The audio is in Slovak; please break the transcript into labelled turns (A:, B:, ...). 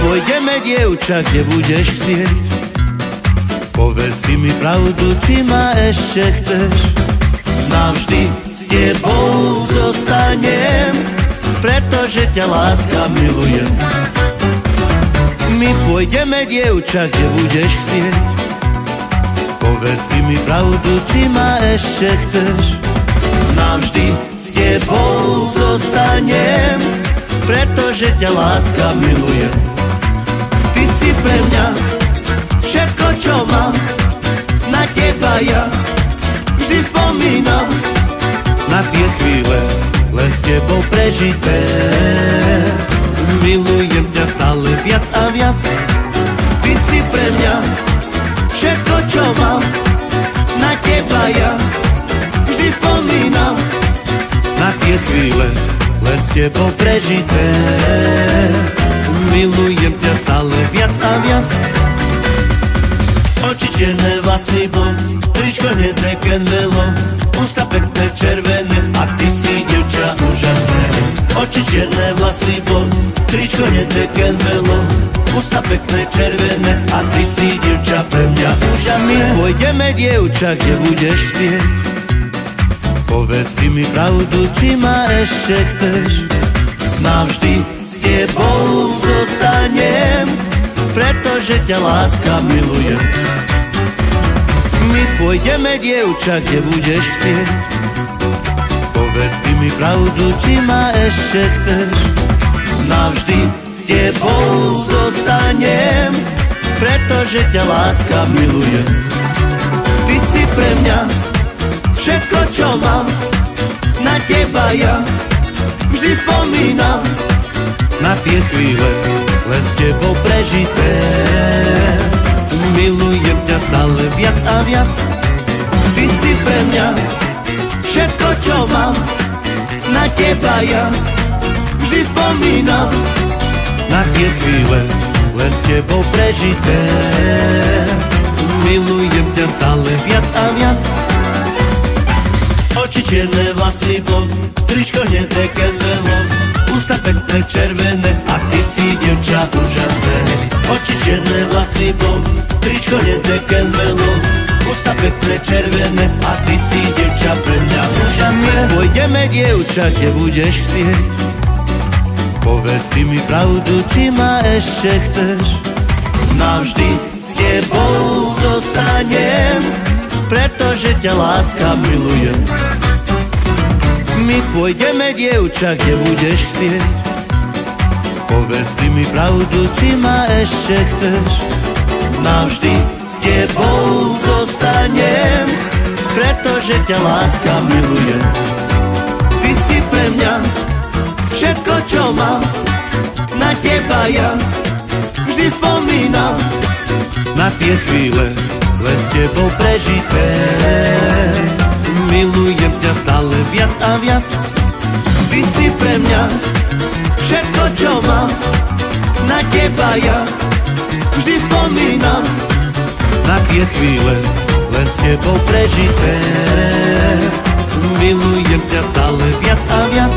A: pôjdeme, dievča, kde budeš chcieť. Povedz ty mi pravdu, či ma ešte chceš. Navždy s tebou zostanem, pretože ťa láska milujem. My pôjdeme, dievča, kde budeš chcieť. Povedz ty mi pravdu, či ma ešte chceš. Navždy s tebou zostanem, pretože ťa láska milujem. Ty si pre mňa všetko, čo mám, na teba ja vždy spomínam. Na tie chvíle len s tebou prežité, milujem ťa stále viac a viac. Ty si pre mňa všetko, čo mám, na teba ja vždy spomínam. Na tie chvíle len s tebou prežité, milujem ťa stále viac a viac. Oči čierne, vlasy blond, tričko hnedé kenvelo, ústa pekné červené a ty si dievča úžasné. Oči čierne, vlasy blond, tričko hnedé kenvelo, ústa pekné červené a ty si dievča pre mňa úžasné. My pôjdeme, dievča, kde budeš chcieť. Povedz ty mi pravdu, či ma ešte chceš. Navždy s tebou zostanem, pretože ťa láska milujem. My pôjdeme, dievča, kde budeš chcieť. Povedz ty mi pravdu, či ma ešte chceš. Navždy s tebou zostanem, pretože ťa láska milujem. Ty si pre mňa všetko, čo mám, na teba ja vždy spomínam. Na tie chvíle len s tebou prežité, milujem ťa stále viac a viac. Ty si pre mňa všetko, čo mám, na teba ja vždy spomínam. Na tie chvíle len s tebou prežité, milujem ťa stále viac a viac. Oči čierne, vlasy blond, tričko hnedé kenvelo, ústa pekné červené a ty si dievča úžasné. Oči čierne, vlasy blond, tričko hnedé kenvelo, ústa pekné červené a ty si dievča pre mňa úžasné. Pôjdeme, dievča, kde budeš chcieť. Povedz ty mi pravdu, či ma ešte chceš. Navždy s tebou zostanem, pretože ťa láska milujem. My pôjdeme, dievča, kde budeš chcieť. Povedz ty mi pravdu, či ma ešte chceš. Navždy s tebou zostanem, pretože ťa láska milujem. Ty si pre mňa všetko, čo mám, na teba ja vždy spomínam. Na tie chvíle len s tebou prežité, milujem ťa stále viac a viac. Ty si pre mňa všetko, čo mám, na teba ja vždy spomínam. Na tie chvíle len s tebou prežité, milujem ťa stále viac a viac.